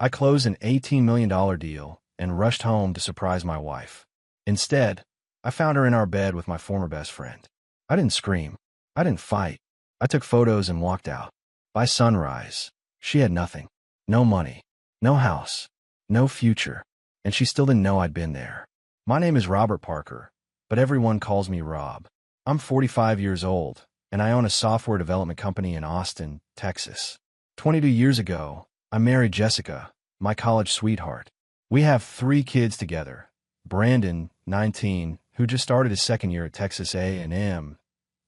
I closed an $18 million deal and rushed home to surprise my wife. Instead, I found her in our bed with my former best friend. I didn't scream. I didn't fight. I took photos and walked out. By sunrise, she had nothing. No money. No house. No future. And she still didn't know I'd been there. My name is Robert Parker, but everyone calls me Rob. I'm 45 years old, and I own a software development company in Austin, Texas. 22 years ago, I married Jessica, my college sweetheart. We have 3 kids together. Brandon, 19, who just started his second year at Texas A&M.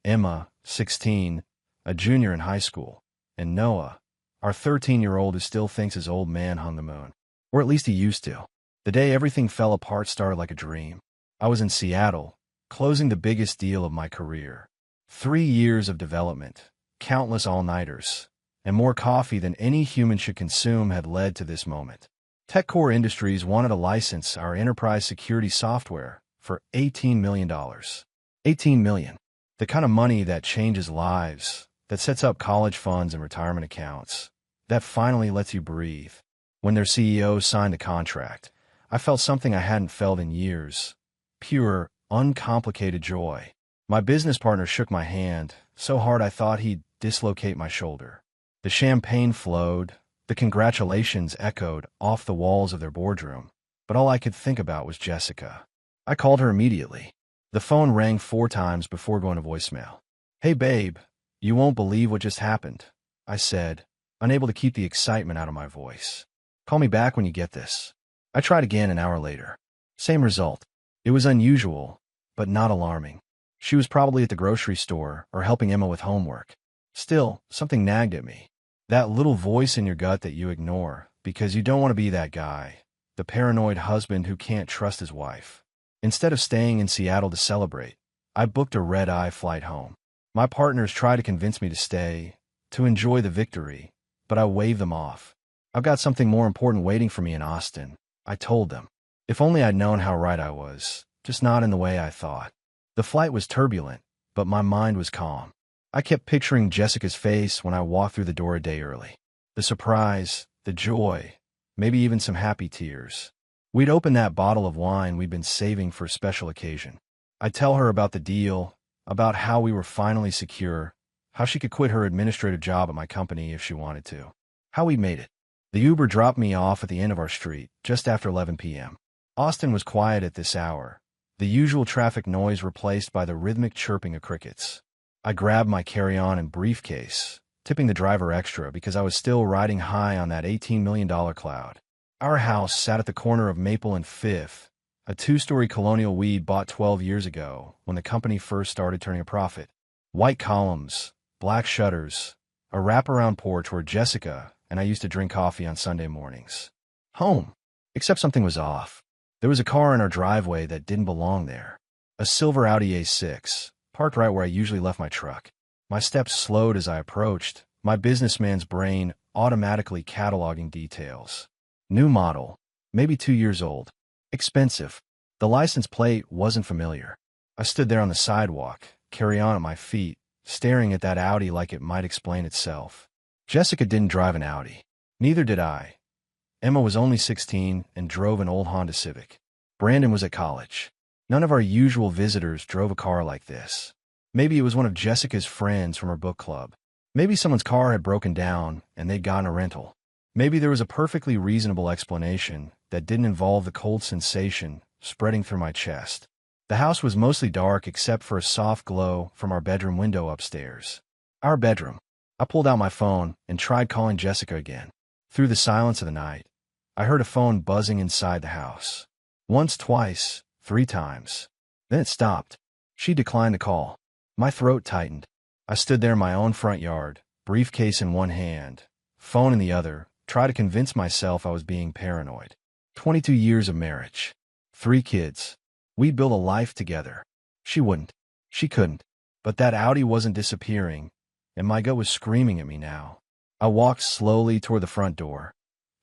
Emma, 16, a junior in high school. And Noah, our 13-year-old who still thinks his old man hung the moon. Or at least he used to. The day everything fell apart started like a dream. I was in Seattle, closing the biggest deal of my career. 3 years of development, countless all-nighters, and more coffee than any human should consume had led to this moment. TechCore Industries wanted to license our enterprise security software for $18 million. $18 million. The kind of money that changes lives, that sets up college funds and retirement accounts, that finally lets you breathe. When their CEO signed the contract, I felt something I hadn't felt in years. Pure, uncomplicated joy. My business partner shook my hand, so hard I thought he'd dislocate my shoulder. The champagne flowed, the congratulations echoed off the walls of their boardroom, but all I could think about was Jessica. I called her immediately. The phone rang 4 times before going to voicemail. "Hey babe, you won't believe what just happened," I said, unable to keep the excitement out of my voice. "Call me back when you get this." I tried again an hour later. Same result. It was unusual, but not alarming. She was probably at the grocery store or helping Emma with homework. Still, something nagged at me. That little voice in your gut that you ignore because you don't want to be that guy, the paranoid husband who can't trust his wife. Instead of staying in Seattle to celebrate, I booked a red-eye flight home. My partners tried to convince me to stay, to enjoy the victory, but I waved them off. "I've got something more important waiting for me in Austin," I told them. If only I'd known how right I was, just not in the way I thought. The flight was turbulent, but my mind was calm. I kept picturing Jessica's face when I walked through the door a day early. The surprise, the joy, maybe even some happy tears. We'd open that bottle of wine we'd been saving for a special occasion. I'd tell her about the deal, about how we were finally secure, how she could quit her administrative job at my company if she wanted to, how we made it. The Uber dropped me off at the end of our street, just after 11 p.m. Austin was quiet at this hour, the usual traffic noise replaced by the rhythmic chirping of crickets. I grabbed my carry-on and briefcase, tipping the driver extra because I was still riding high on that $18 million cloud. Our house sat at the corner of Maple and Fifth, a 2-story colonial we'd bought 12 years ago when the company first started turning a profit. White columns, black shutters, a wraparound porch where Jessica and I used to drink coffee on Sunday mornings. Home. Except something was off. There was a car in our driveway that didn't belong there. A silver Audi A6, parked right where I usually left my truck. My steps slowed as I approached, my businessman's brain automatically cataloging details. New model, maybe 2 years old. Expensive. The license plate wasn't familiar. I stood there on the sidewalk, carry-on at my feet, staring at that Audi like it might explain itself. Jessica didn't drive an Audi. Neither did I. Emma was only 16 and drove an old Honda Civic. Brandon was at college. None of our usual visitors drove a car like this. Maybe it was one of Jessica's friends from her book club. Maybe someone's car had broken down and they'd gotten a rental. Maybe there was a perfectly reasonable explanation that didn't involve the cold sensation spreading through my chest. The house was mostly dark except for a soft glow from our bedroom window upstairs. Our bedroom. I pulled out my phone and tried calling Jessica again. Through the silence of the night, I heard a phone buzzing inside the house. Once, twice, 3 times. Then it stopped. She declined the call. My throat tightened. I stood there in my own front yard, briefcase in one hand, phone in the other, tried to convince myself I was being paranoid. 22 years of marriage. 3 kids. We'd built a life together. She wouldn't. She couldn't. But that Audi wasn't disappearing, and my gut was screaming at me now. I walked slowly toward the front door,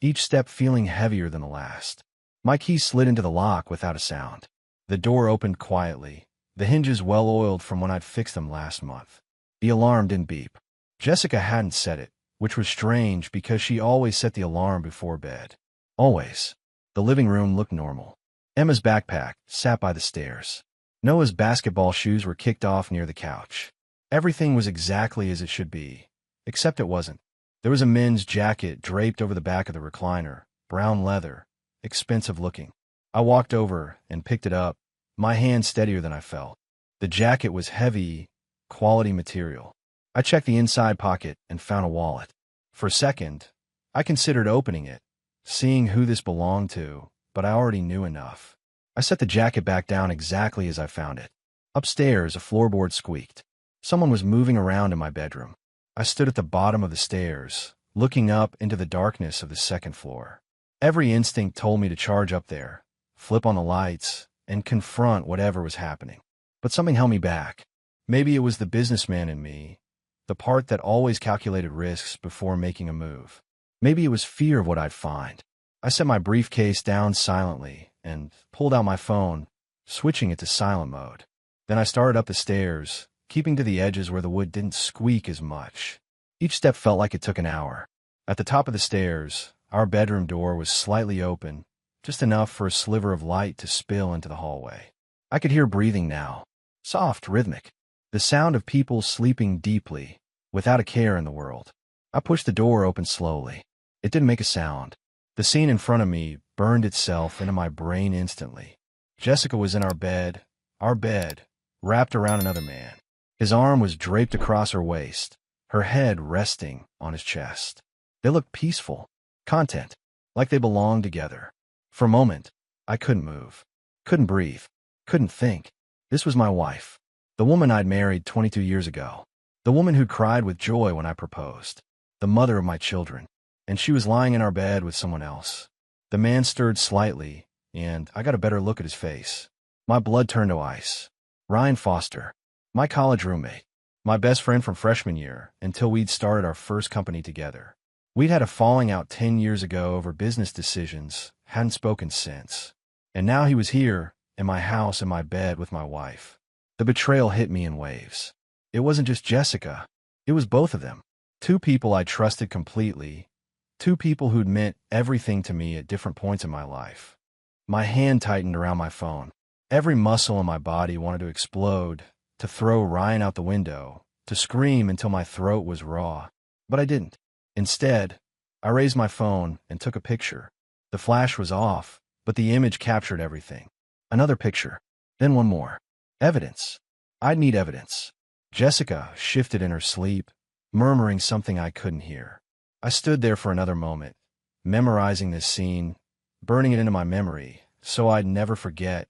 each step feeling heavier than the last. My key slid into the lock without a sound. The door opened quietly, the hinges well-oiled from when I'd fixed them last month. The alarm didn't beep. Jessica hadn't set it, which was strange because she always set the alarm before bed. Always. The living room looked normal. Emma's backpack sat by the stairs. Noah's basketball shoes were kicked off near the couch. Everything was exactly as it should be, except it wasn't. There was a men's jacket draped over the back of the recliner, brown leather, expensive looking. I walked over and picked it up, my hand steadier than I felt. The jacket was heavy, quality material. I checked the inside pocket and found a wallet. For a second, I considered opening it, seeing who this belonged to, but I already knew enough. I set the jacket back down exactly as I found it. Upstairs, a floorboard squeaked. Someone was moving around in my bedroom. I stood at the bottom of the stairs, looking up into the darkness of the second floor. Every instinct told me to charge up there, flip on the lights, and confront whatever was happening. But something held me back. Maybe it was the businessman in me, the part that always calculated risks before making a move. Maybe it was fear of what I'd find. I set my briefcase down silently and pulled out my phone, switching it to silent mode. Then I started up the stairs, keeping to the edges where the wood didn't squeak as much. Each step felt like it took an hour. At the top of the stairs, our bedroom door was slightly open, just enough for a sliver of light to spill into the hallway. I could hear breathing now, soft, rhythmic, the sound of people sleeping deeply, without a care in the world. I pushed the door open slowly. It didn't make a sound. The scene in front of me burned itself into my brain instantly. Jessica was in our bed, wrapped around another man. His arm was draped across her waist, her head resting on his chest. They looked peaceful, content, like they belonged together. For a moment, I couldn't move, couldn't breathe, couldn't think. This was my wife, the woman I'd married 22 years ago, the woman who'd cried with joy when I proposed, the mother of my children, and she was lying in our bed with someone else. The man stirred slightly, and I got a better look at his face. My blood turned to ice. Ryan Foster, my college roommate, my best friend from freshman year until we'd started our first company together. We'd had a falling out 10 years ago over business decisions, hadn't spoken since. And now he was here, in my house, in my bed with my wife. The betrayal hit me in waves. It wasn't just Jessica. It was both of them. Two people I trusted completely. Two people who'd meant everything to me at different points in my life. My hand tightened around my phone. Every muscle in my body wanted to explode, to throw Ryan out the window, to scream until my throat was raw. But I didn't. Instead, I raised my phone and took a picture. The flash was off, but the image captured everything. Another picture. Then one more. Evidence. I'd need evidence. Jessica shifted in her sleep, murmuring something I couldn't hear. I stood there for another moment, memorizing this scene, burning it into my memory, so I'd never forget,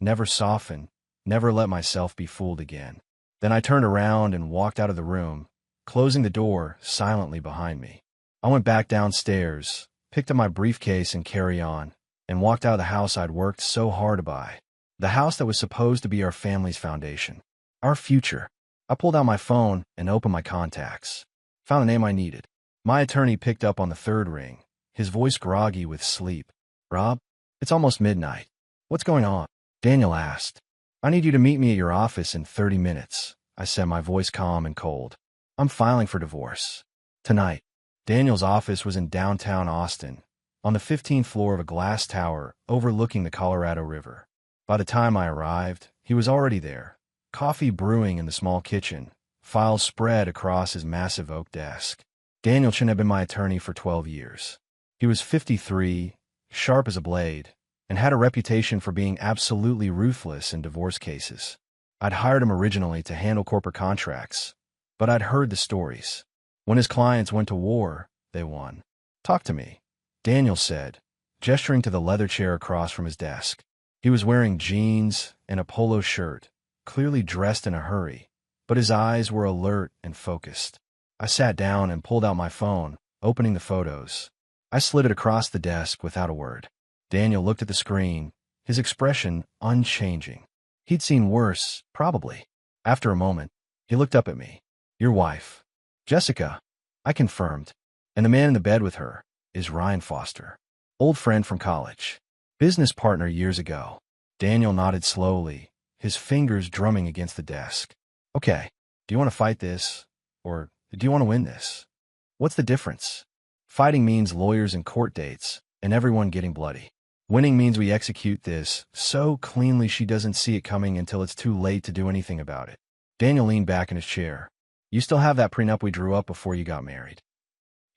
never soften, never let myself be fooled again. Then I turned around and walked out of the room, closing the door silently behind me. I went back downstairs, picked up my briefcase and carry-on, and walked out of the house I'd worked so hard to buy. The house that was supposed to be our family's foundation. Our future. I pulled out my phone and opened my contacts. Found the name I needed. My attorney picked up on the third ring, his voice groggy with sleep. "Rob, it's almost midnight. What's going on?" Daniel asked. "I need you to meet me at your office in 30 minutes, I said, my voice calm and cold. "I'm filing for divorce. Tonight." Daniel's office was in downtown Austin, on the 15th floor of a glass tower overlooking the Colorado River. By the time I arrived, he was already there, coffee brewing in the small kitchen, files spread across his massive oak desk. Daniel Chin had been my attorney for 12 years. He was 53, sharp as a blade, and had a reputation for being absolutely ruthless in divorce cases. I'd hired him originally to handle corporate contracts, but I'd heard the stories. When his clients went to war, they won. "Talk to me," Daniel said, gesturing to the leather chair across from his desk. He was wearing jeans and a polo shirt, clearly dressed in a hurry, but his eyes were alert and focused. I sat down and pulled out my phone, opening the photos. I slid it across the desk without a word. Daniel looked at the screen, his expression unchanging. He'd seen worse, probably. After a moment, he looked up at me. "Your wife, Jessica," I confirmed. "And the man in the bed with her is Ryan Foster. Old friend from college. Business partner years ago." Daniel nodded slowly, his fingers drumming against the desk. "Okay, do you want to fight this, or do you want to win this?" What's the difference? Fighting means lawyers and court dates, and everyone getting bloody. Winning means we execute this so cleanly she doesn't see it coming until it's too late to do anything about it. Daniel leaned back in his chair. You still have that prenup we drew up before you got married.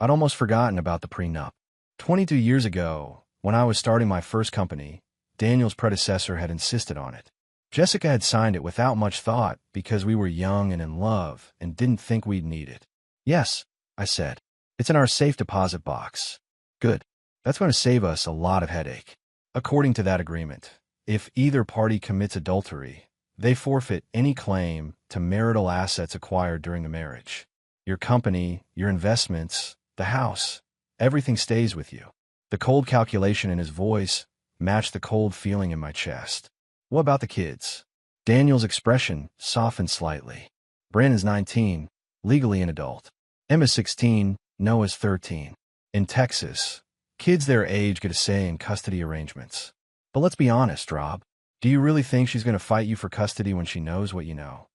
I'd almost forgotten about the prenup. 22 years ago, when I was starting my first company, Daniel's predecessor had insisted on it. Jessica had signed it without much thought because we were young and in love and didn't think we'd need it. Yes, I said. It's in our safe deposit box. Good. That's going to save us a lot of headache. According to that agreement, if either party commits adultery, they forfeit any claim to marital assets acquired during the marriage. Your company, your investments, the house, everything stays with you. The cold calculation in his voice matched the cold feeling in my chest. What about the kids? Daniel's expression softened slightly. Brandon's 19, legally an adult. Emma's 16, Noah's 13. In Texas, kids their age get a say in custody arrangements. But let's be honest, Rob. Do you really think she's going to fight you for custody when she knows what you know?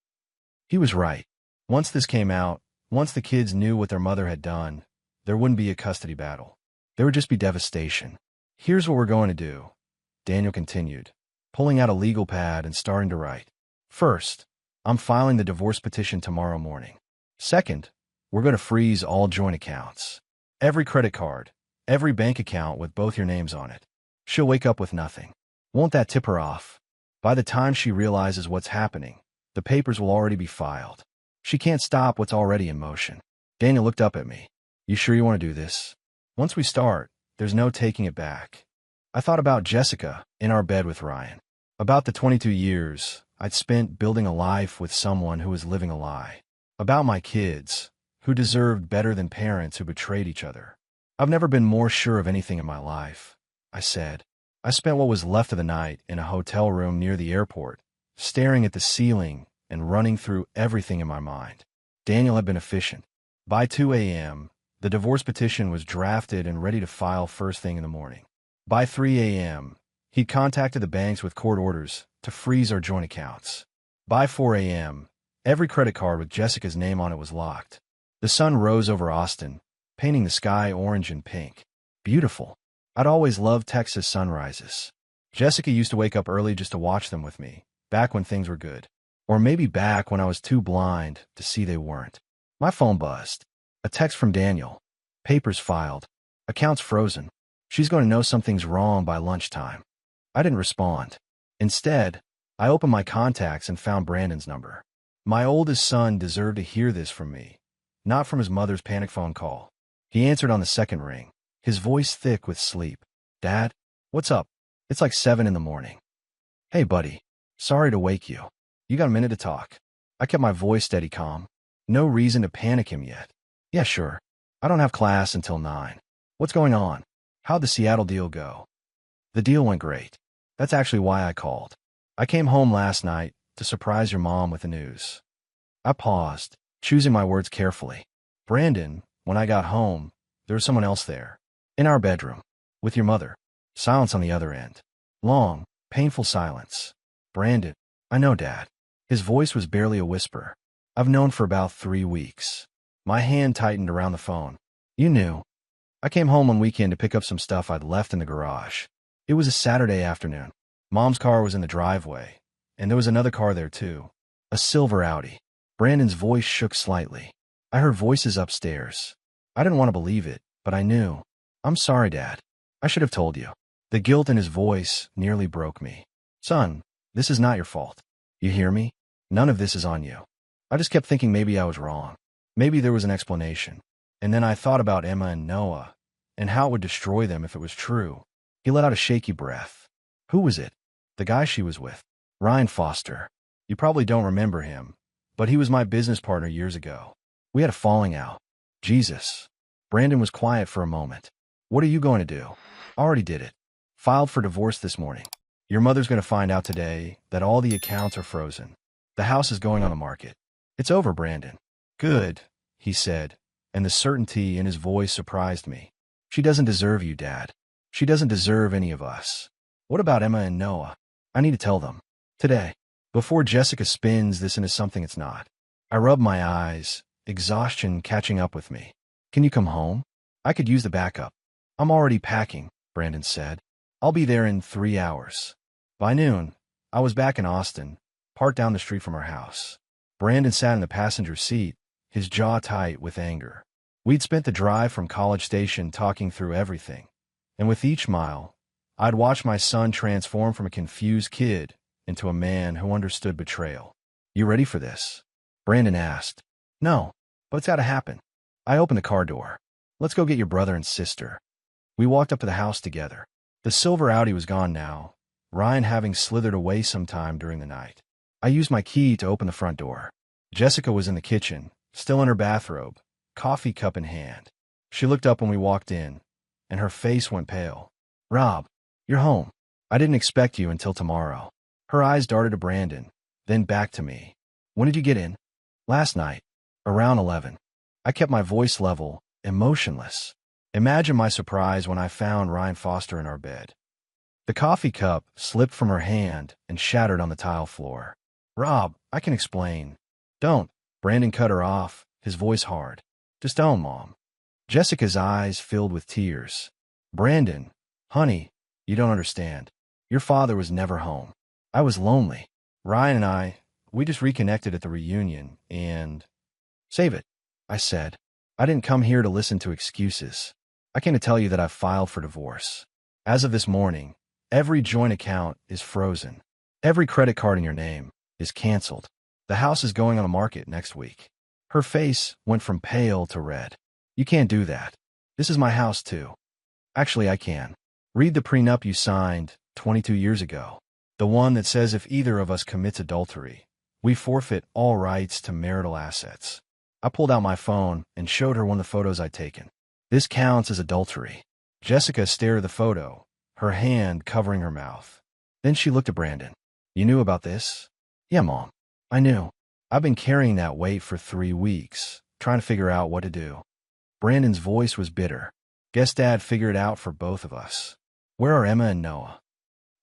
He was right. Once this came out, once the kids knew what their mother had done, there wouldn't be a custody battle. There would just be devastation. Here's what we're going to do, Daniel continued, pulling out a legal pad and starting to write. First, I'm filing the divorce petition tomorrow morning. Second, we're going to freeze all joint accounts. Every credit card, every bank account with both your names on it. She'll wake up with nothing. Won't that tip her off? By the time she realizes what's happening, the papers will already be filed. She can't stop what's already in motion. Daniel looked up at me. You sure you want to do this? Once we start, there's no taking it back. I thought about Jessica in our bed with Ryan. About the 22 years I'd spent building a life with someone who was living a lie. About my kids, who deserved better than parents who betrayed each other. I've never been more sure of anything in my life, I said. I spent what was left of the night in a hotel room near the airport, staring at the ceiling and running through everything in my mind. Daniel had been efficient. By 2 a.m., the divorce petition was drafted and ready to file first thing in the morning. By 3 a.m., he'd contacted the banks with court orders to freeze our joint accounts. By 4 a.m., every credit card with Jessica's name on it was locked. The sun rose over Austin, painting the sky orange and pink. Beautiful. I'd always loved Texas sunrises. Jessica used to wake up early just to watch them with me, back when things were good. Or maybe back when I was too blind to see they weren't. My phone buzzed. A text from Daniel. Papers filed. Accounts frozen. She's going to know something's wrong by lunchtime. I didn't respond. Instead, I opened my contacts and found Brandon's number. My oldest son deserved to hear this from me, not from his mother's panic phone call. He answered on the second ring, his voice thick with sleep. Dad, what's up? It's like 7 in the morning. Hey, buddy. Sorry to wake you. You got a minute to talk? I kept my voice steady calm. No reason to panic him yet. Yeah, sure. I don't have class until 9. What's going on? How'd the Seattle deal go? The deal went great. That's actually why I called. I came home last night to surprise your mom with the news. I paused, choosing my words carefully. Brandon, when I got home, there was someone else there. In our bedroom. With your mother. Silence on the other end. Long, painful silence. Brandon. I know, Dad. His voice was barely a whisper. I've known for about 3 weeks. My hand tightened around the phone. You knew. I came home one weekend to pick up some stuff I'd left in the garage. It was a Saturday afternoon. Mom's car was in the driveway, and there was another car there too. A silver Audi. Brandon's voice shook slightly. I heard voices upstairs. I didn't want to believe it, but I knew. I'm sorry, Dad. I should have told you. The guilt in his voice nearly broke me. Son, this is not your fault. You hear me? None of this is on you. I just kept thinking maybe I was wrong. Maybe there was an explanation. And then I thought about Emma and Noah, and how it would destroy them if it was true. He let out a shaky breath. Who was it? The guy she was with. Ryan Foster. You probably don't remember him, but he was my business partner years ago. We had a falling out. Jesus. Brandon was quiet for a moment. What are you going to do? Already did it. Filed for divorce this morning. Your mother's going to find out today that all the accounts are frozen. The house is going on the market. It's over, Brandon. Good, he said, and the certainty in his voice surprised me. She doesn't deserve you, Dad. She doesn't deserve any of us. What about Emma and Noah? I need to tell them. Today. Before Jessica spins this into something it's not. I rub my eyes, exhaustion catching up with me. Can you come home? I could use the backup. I'm already packing, Brandon said. I'll be there in 3 hours. By noon, I was back in Austin, parked down the street from our house. Brandon sat in the passenger seat, his jaw tight with anger. We'd spent the drive from College Station talking through everything, and with each mile, I'd watched my son transform from a confused kid into a man who understood betrayal. You ready for this? Brandon asked. No, but it's gotta happen. I opened the car door. Let's go get your brother and sister. We walked up to the house together. The silver Audi was gone now, Ryan having slithered away sometime during the night. I used my key to open the front door. Jessica was in the kitchen, still in her bathrobe, coffee cup in hand. She looked up when we walked in, and her face went pale. Rob, you're home. I didn't expect you until tomorrow. Her eyes darted to Brandon, then back to me. When did you get in? Last night, around 11. I kept my voice level, emotionless. Imagine my surprise when I found Ryan Foster in our bed. The coffee cup slipped from her hand and shattered on the tile floor. Rob, I can explain. Don't. Brandon cut her off, his voice hard. Just don't, Mom. Jessica's eyes filled with tears. Brandon, honey, you don't understand. Your father was never home. I was lonely. Ryan and we just reconnected at the reunion, and... Save it, I said. I didn't come here to listen to excuses. I came to tell you that I've filed for divorce. As of this morning, every joint account is frozen. Every credit card in your name is canceled. The house is going on the market next week. Her face went from pale to red. You can't do that. This is my house, too. Actually, I can. Read the prenup you signed 22 years ago. The one that says if either of us commits adultery, we forfeit all rights to marital assets. I pulled out my phone and showed her one of the photos I'd taken. This counts as adultery. Jessica stared at the photo, her hand covering her mouth. Then she looked at Brandon. You knew about this? Yeah, Mom. I knew. I've been carrying that weight for 3 weeks, trying to figure out what to do. Brandon's voice was bitter. Guess Dad figured it out for both of us. Where are Emma and Noah?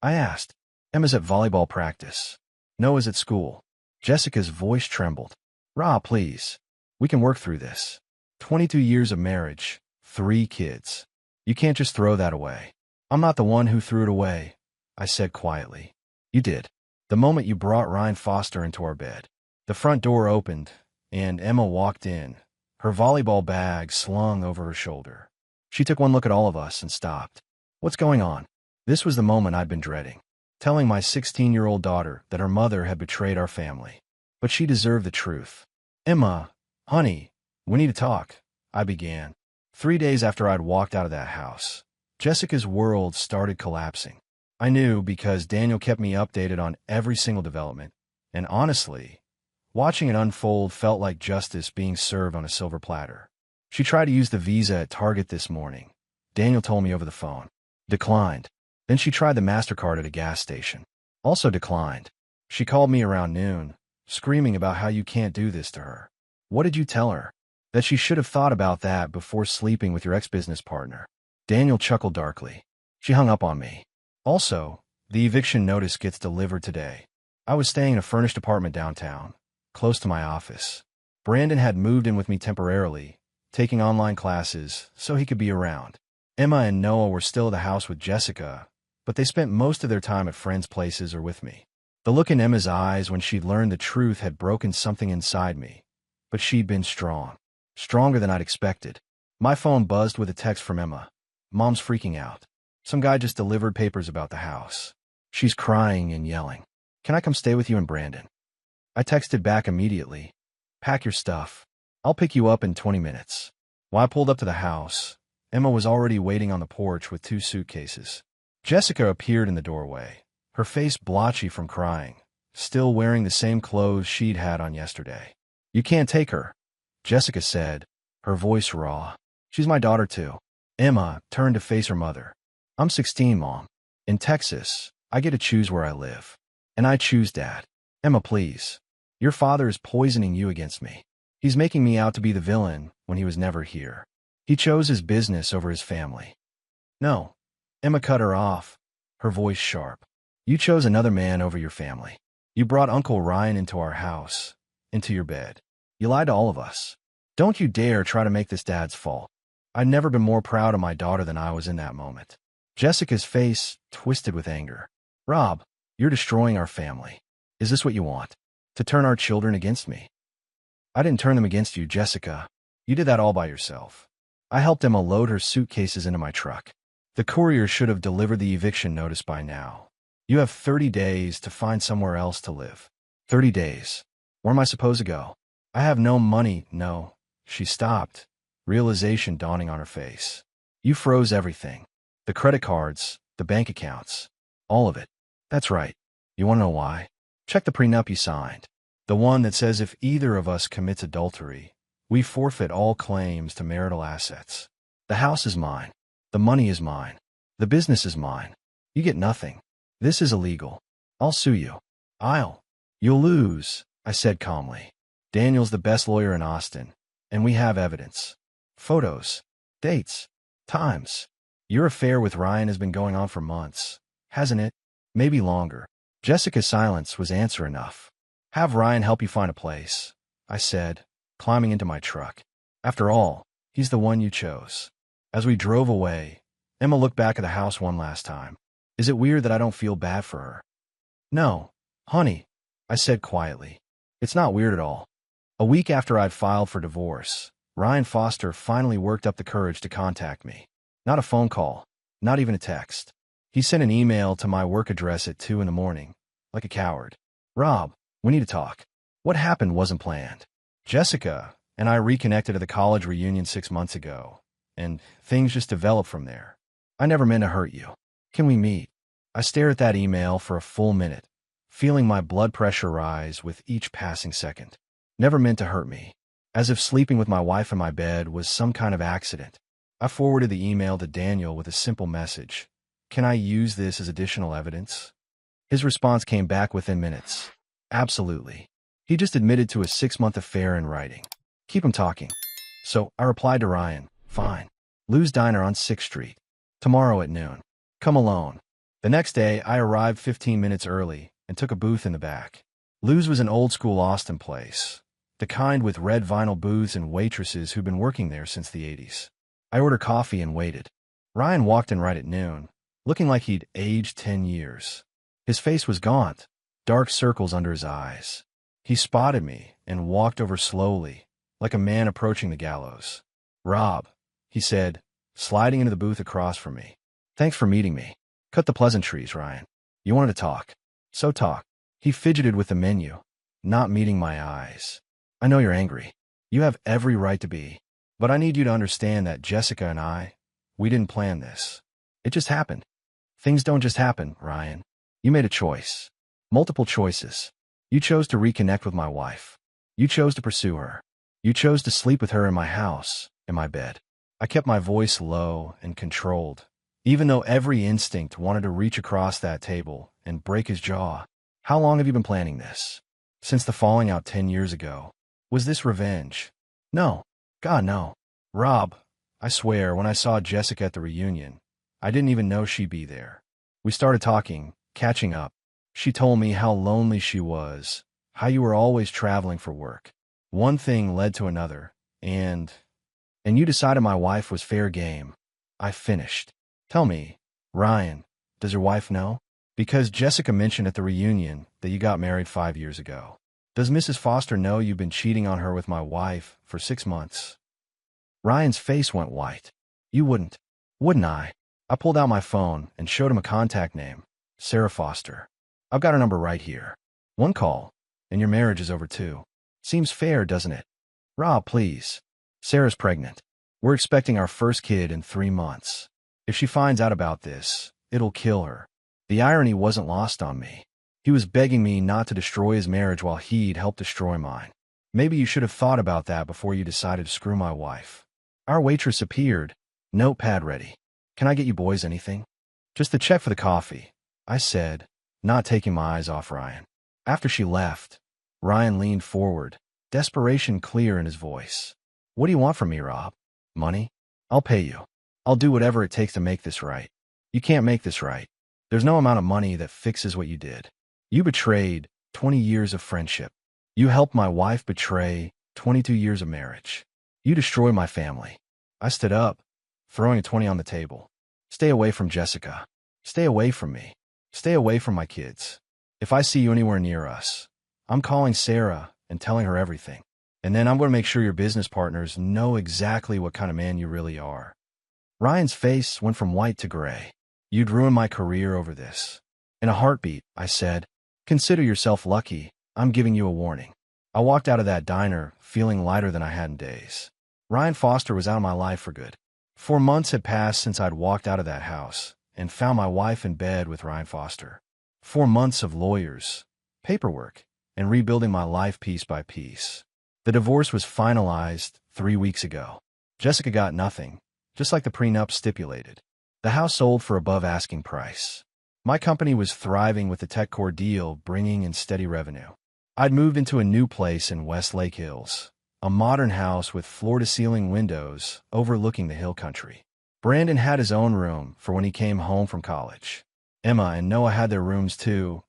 I asked. Emma's at volleyball practice. Noah's at school. Jessica's voice trembled. Rob, please. We can work through this. 22 years of marriage, 3 kids. You can't just throw that away. I'm not the one who threw it away, I said quietly. You did. The moment you brought Ryan Foster into our bed. The front door opened, and Emma walked in, her volleyball bag slung over her shoulder. She took one look at all of us and stopped. What's going on? This was the moment I'd been dreading. Telling my 16-year-old daughter that her mother had betrayed our family. But she deserved the truth. Emma, honey, we need to talk, I began. 3 days after I'd walked out of that house, Jessica's world started collapsing. I knew because Daniel kept me updated on every single development, and honestly, watching it unfold felt like justice being served on a silver platter. She tried to use the Visa at Target this morning. Daniel told me over the phone. Declined. Then she tried the MasterCard at a gas station. Also declined. She called me around noon, screaming about how you can't do this to her. What did you tell her? That she should have thought about that before sleeping with your ex-business partner. Daniel chuckled darkly. She hung up on me. Also, the eviction notice gets delivered today. I was staying in a furnished apartment downtown, close to my office. Brandon had moved in with me temporarily, taking online classes so he could be around. Emma and Noah were still at the house with Jessica, but they spent most of their time at friends' places or with me. The look in Emma's eyes when she'd learned the truth had broken something inside me, but she'd been strong. Stronger than I'd expected. My phone buzzed with a text from Emma. Mom's freaking out. Some guy just delivered papers about the house. She's crying and yelling. Can I come stay with you and Brandon? I texted back immediately. Pack your stuff. I'll pick you up in 20 minutes. When I pulled up to the house, Emma was already waiting on the porch with 2 suitcases. Jessica appeared in the doorway, her face blotchy from crying, still wearing the same clothes she'd had on yesterday. You can't take her, Jessica said, her voice raw. She's my daughter too. Emma turned to face her mother. I'm 16, Mom. In Texas, I get to choose where I live. And I choose Dad. Emma, please. Your father is poisoning you against me. He's making me out to be the villain when he was never here. He chose his business over his family. No. Emma cut her off, her voice sharp. You chose another man over your family. You brought Uncle Ryan into our house, into your bed. You lied to all of us. Don't you dare try to make this Dad's fault. I'd never been more proud of my daughter than I was in that moment. Jessica's face twisted with anger. Rob, you're destroying our family. Is this what you want? To turn our children against me? I didn't turn them against you, Jessica. You did that all by yourself. I helped Emma load her suitcases into my truck. The courier should have delivered the eviction notice by now. You have 30 days to find somewhere else to live. 30 days. Where am I supposed to go? I have no money, no. She stopped, realization dawning on her face. You froze everything. The credit cards, the bank accounts, all of it. That's right. You want to know why? Check the prenup you signed. The one that says if either of us commits adultery, we forfeit all claims to marital assets. The house is mine. The money is mine. The business is mine. You get nothing. This is illegal. I'll sue you. You'll lose, I said calmly. Daniel's the best lawyer in Austin, and we have evidence. Photos, dates, times. Your affair with Ryan has been going on for months, hasn't it? Maybe longer. Jessica's silence was answer enough. Have Ryan help you find a place, I said, climbing into my truck. After all, he's the one you chose. As we drove away, Emma looked back at the house one last time. Is it weird that I don't feel bad for her? No, honey, I said quietly. It's not weird at all. A week after I'd filed for divorce, Ryan Foster finally worked up the courage to contact me. Not a phone call, not even a text. He sent an email to my work address at 2 a.m, like a coward. Rob, we need to talk. What happened wasn't planned. Jessica and I reconnected at the college reunion 6 months ago, and things just developed from there. I never meant to hurt you. Can we meet? I stared at that email for a full minute, feeling my blood pressure rise with each passing second. Never meant to hurt me. As if sleeping with my wife in my bed was some kind of accident. I forwarded the email to Daniel with a simple message. Can I use this as additional evidence? His response came back within minutes. Absolutely. He just admitted to a 6-month affair in writing. Keep him talking. So I replied to Ryan, fine. Lou's Diner on 6th Street. Tomorrow at noon. Come alone. The next day, I arrived 15 minutes early and took a booth in the back. Lou's was an old-school Austin place, the kind with red vinyl booths and waitresses who'd been working there since the 80s. I ordered coffee and waited. Ryan walked in right at noon, looking like he'd aged 10 years. His face was gaunt, dark circles under his eyes. He spotted me and walked over slowly, like a man approaching the gallows. Rob, he said, sliding into the booth across from me. Thanks for meeting me. Cut the pleasantries, Ryan. You wanted to talk. So talk. He fidgeted with the menu, not meeting my eyes. I know you're angry. You have every right to be. But I need you to understand that Jessica and we didn't plan this. It just happened. Things don't just happen, Ryan. You made a choice. Multiple choices. You chose to reconnect with my wife. You chose to pursue her. You chose to sleep with her in my house, in my bed. I kept my voice low and controlled, even though every instinct wanted to reach across that table and break his jaw. How long have you been planning this? Since the falling out 10 years ago. Was this revenge? No. God, no. Rob, I swear, when I saw Jessica at the reunion, I didn't even know she'd be there. We started talking, catching up. She told me how lonely she was, how you were always traveling for work. One thing led to another, and you decided my wife was fair game. I finished. Tell me, Ryan, does your wife know? Because Jessica mentioned at the reunion that you got married 5 years ago. Does Mrs. Foster know you've been cheating on her with my wife for 6 months? Ryan's face went white. You wouldn't I? I pulled out my phone and showed him a contact name, Sarah Foster. I've got her number right here. One call, and your marriage is over too. Seems fair, doesn't it? Rob, please. Sarah's pregnant. We're expecting our first kid in 3 months. If she finds out about this, it'll kill her. The irony wasn't lost on me. He was begging me not to destroy his marriage while he'd helped destroy mine. Maybe you should have thought about that before you decided to screw my wife. Our waitress appeared, notepad ready. Can I get you boys anything? Just the check for the coffee, I said, not taking my eyes off Ryan. After she left, Ryan leaned forward, desperation clear in his voice. What do you want from me, Rob? Money? I'll pay you. I'll do whatever it takes to make this right. You can't make this right. There's no amount of money that fixes what you did. You betrayed 20 years of friendship. You helped my wife betray 22 years of marriage. You destroy my family. I stood up, throwing a 20 on the table. Stay away from Jessica. Stay away from me. Stay away from my kids. If I see you anywhere near us, I'm calling Sarah and telling her everything. And then I'm going to make sure your business partners know exactly what kind of man you really are. Ryan's face went from white to gray. You'd ruin my career over this. In a heartbeat, I said, consider yourself lucky. I'm giving you a warning. I walked out of that diner feeling lighter than I had in days. Ryan Foster was out of my life for good. 4 months had passed since I'd walked out of that house and found my wife in bed with Ryan Foster. 4 months of lawyers, paperwork, and rebuilding my life piece by piece. The divorce was finalized 3 weeks ago. Jessica got nothing, just like the prenup stipulated. The house sold for above asking price. My company was thriving with the TechCore deal bringing in steady revenue. I'd moved into a new place in West Lake Hills, a modern house with floor-to-ceiling windows overlooking the hill country. Brandon had his own room for when he came home from college. Emma and Noah had their rooms too,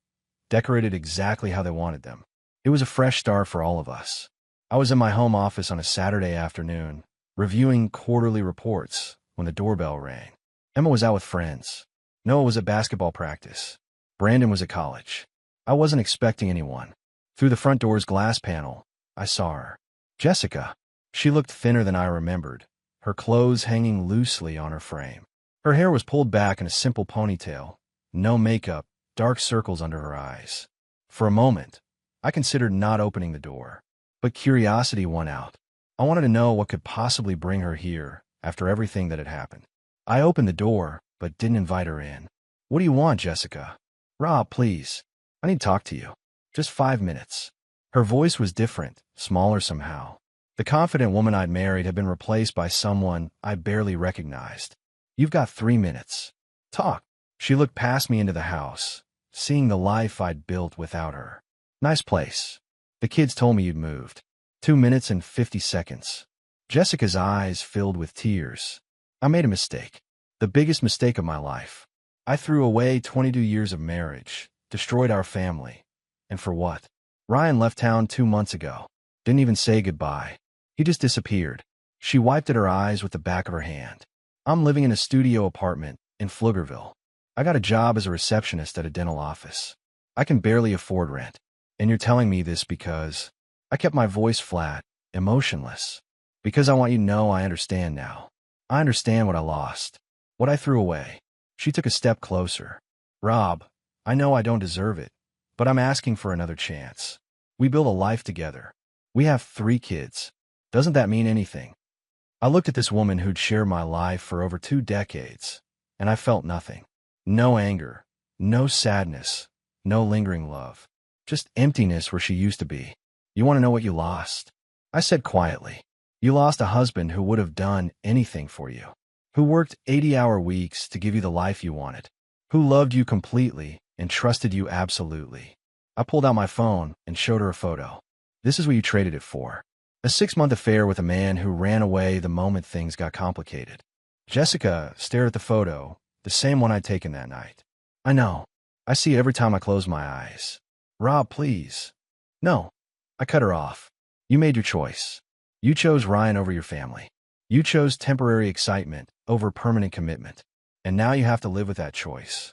decorated exactly how they wanted them. It was a fresh start for all of us. I was in my home office on a Saturday afternoon, reviewing quarterly reports when the doorbell rang. Emma was out with friends. Noah was at basketball practice. Brandon was at college. I wasn't expecting anyone. Through the front door's glass panel, I saw her. Jessica. She looked thinner than I remembered, her clothes hanging loosely on her frame. Her hair was pulled back in a simple ponytail, no makeup, dark circles under her eyes. For a moment, I considered not opening the door, but curiosity won out. I wanted to know what could possibly bring her here after everything that had happened. I opened the door, but didn't invite her in. What do you want, Jessica? Rob, please. I need to talk to you. Just 5 minutes. Her voice was different, smaller somehow. The confident woman I'd married had been replaced by someone I barely recognized. You've got 3 minutes. Talk. She looked past me into the house, seeing the life I'd built without her. Nice place. The kids told me you'd moved. 2 minutes and 50 seconds. Jessica's eyes filled with tears. I made a mistake. The biggest mistake of my life. I threw away 22 years of marriage, destroyed our family. And for what? Ryan left town 2 months ago. Didn't even say goodbye. He just disappeared. She wiped at her eyes with the back of her hand. I'm living in a studio apartment in Pflugerville. I got a job as a receptionist at a dental office. I can barely afford rent. And you're telling me this because... I kept my voice flat, emotionless. Because I want you to know I understand now. I understand what I lost. What I threw away. She took a step closer. Rob, I know I don't deserve it, but I'm asking for another chance. We built a life together. We have 3 kids. Doesn't that mean anything? I looked at this woman who'd shared my life for over 2 decades, and I felt nothing. No anger, no sadness, no lingering love. Just emptiness where she used to be. You want to know what you lost? I said quietly. You lost a husband who would have done anything for you. Who worked 80-hour weeks to give you the life you wanted. Who loved you completely and trusted you absolutely. I pulled out my phone and showed her a photo. This is what you traded it for. A 6-month affair with a man who ran away the moment things got complicated. Jessica stared at the photo, the same one I'd taken that night. I know. I see it every time I close my eyes. Rob, please. No. I cut her off. You made your choice. You chose Ryan over your family. You chose temporary excitement over permanent commitment. And now you have to live with that choice.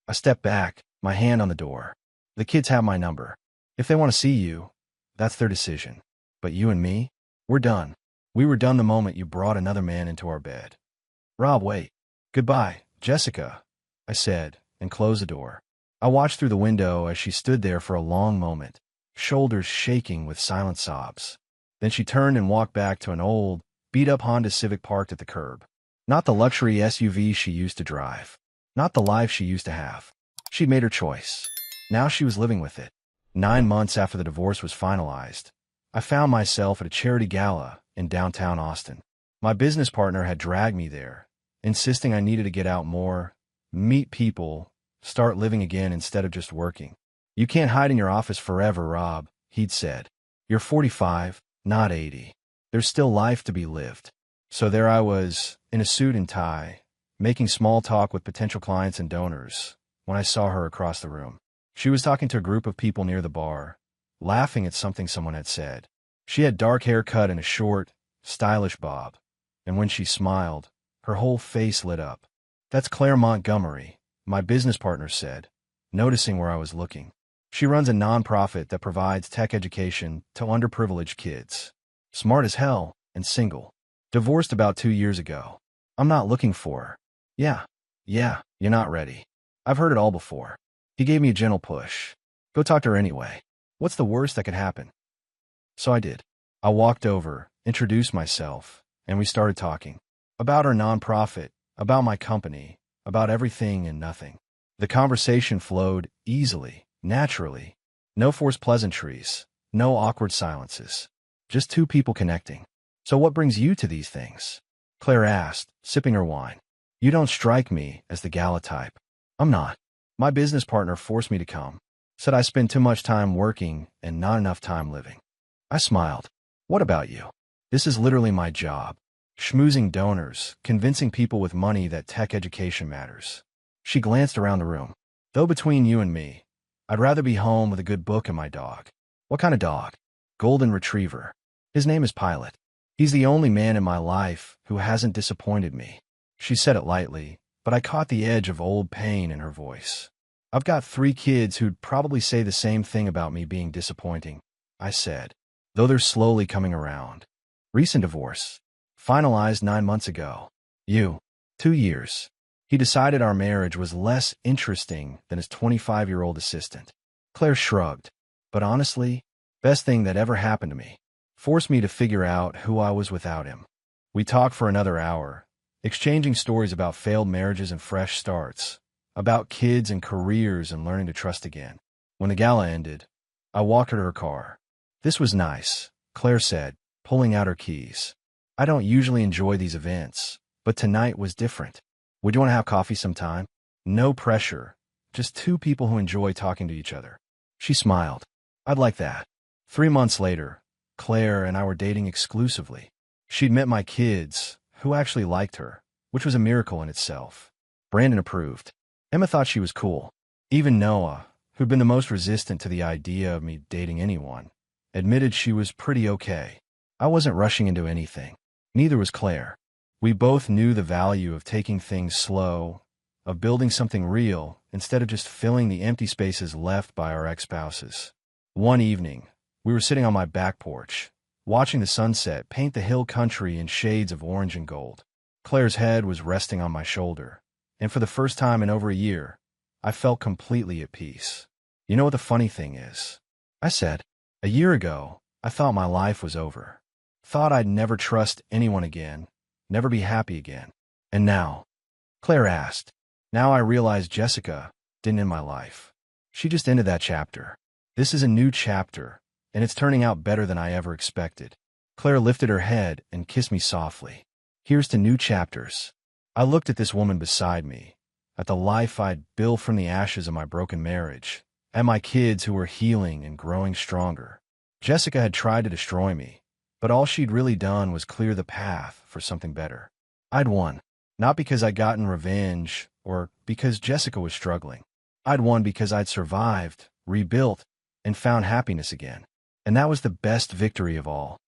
I stepped back, my hand on the door. The kids have my number. If they want to see you, that's their decision. But you and me, we're done. We were done the moment you brought another man into our bed. Rob, wait. Goodbye, Jessica, I said, and closed the door. I watched through the window as she stood there for a long moment, shoulders shaking with silent sobs. Then she turned and walked back to an old, beat-up Honda Civic parked at the curb. Not the luxury SUV she used to drive. Not the life she used to have. She'd made her choice. Now she was living with it. 9 months after the divorce was finalized, I found myself at a charity gala in downtown Austin. My business partner had dragged me there, insisting I needed to get out more, meet people, start living again instead of just working. You can't hide in your office forever, Rob, he'd said. You're 45, not 80. There's still life to be lived. So there I was, in a suit and tie, making small talk with potential clients and donors, when I saw her across the room. She was talking to a group of people near the bar, laughing at something someone had said. She had dark hair cut in a short, stylish bob. And when she smiled, her whole face lit up. "That's Claire Montgomery," my business partner said, noticing where I was looking. "She runs a nonprofit that provides tech education to underprivileged kids. Smart as hell and single. Divorced about 2 years ago. I'm not looking for her." Yeah, you're not ready. I've heard it all before." He gave me a gentle push. "Go talk to her anyway. What's the worst that could happen?" So I did. I walked over, introduced myself, and we started talking. About our nonprofit, about my company, about everything and nothing. The conversation flowed easily, naturally. No forced pleasantries, no awkward silences. Just two people connecting. "So what brings you to these things?" Claire asked, sipping her wine. "You don't strike me as the gala type." "I'm not. My business partner forced me to come. Said I spend too much time working and not enough time living." I smiled. "What about you?" "This is literally my job. Schmoozing donors, convincing people with money that tech education matters." She glanced around the room. "Though between you and me, I'd rather be home with a good book and my dog." "What kind of dog?" "Golden Retriever. His name is Pilot. He's the only man in my life who hasn't disappointed me." She said it lightly, but I caught the edge of old pain in her voice. "I've got 3 kids who'd probably say the same thing about me being disappointing," I said, though they're slowly coming around. "Recent divorce. Finalized 9 months ago. You? 2 years. He decided our marriage was less interesting than his 25-year-old assistant." Claire shrugged. "But honestly, best thing that ever happened to me. Forced me to figure out who I was without him." We talked for another hour, exchanging stories about failed marriages and fresh starts, about kids and careers and learning to trust again. When the gala ended, I walked her to her car. "This was nice," Claire said, pulling out her keys. "I don't usually enjoy these events, but tonight was different. Would you want to have coffee sometime? No pressure, just 2 people who enjoy talking to each other." She smiled. "I'd like that." 3 months later, Claire and I were dating exclusively. She'd met my kids, who actually liked her, which was a miracle in itself. Brandon approved. Emma thought she was cool. Even Noah, who'd been the most resistant to the idea of me dating anyone, admitted she was pretty okay. I wasn't rushing into anything. Neither was Claire. We both knew the value of taking things slow, of building something real, instead of just filling the empty spaces left by our ex-spouses. One evening, we were sitting on my back porch, watching the sunset paint the hill country in shades of orange and gold. Claire's head was resting on my shoulder, and for the first time in over a year, I felt completely at peace. "You know what the funny thing is?" I said. "A year ago, I thought my life was over. Thought I'd never trust anyone again, never be happy again. And now?" Claire asked. "Now I realize Jessica didn't end my life. She just ended that chapter. This is a new chapter, and it's turning out better than I ever expected." Claire lifted her head and kissed me softly. "Here's to new chapters." I looked at this woman beside me, at the life I'd built from the ashes of my broken marriage, at my kids who were healing and growing stronger. Jessica had tried to destroy me, but all she'd really done was clear the path for something better. I'd won, not because I'd gotten revenge or because Jessica was struggling. I'd won because I'd survived, rebuilt, and found happiness again. And that was the best victory of all.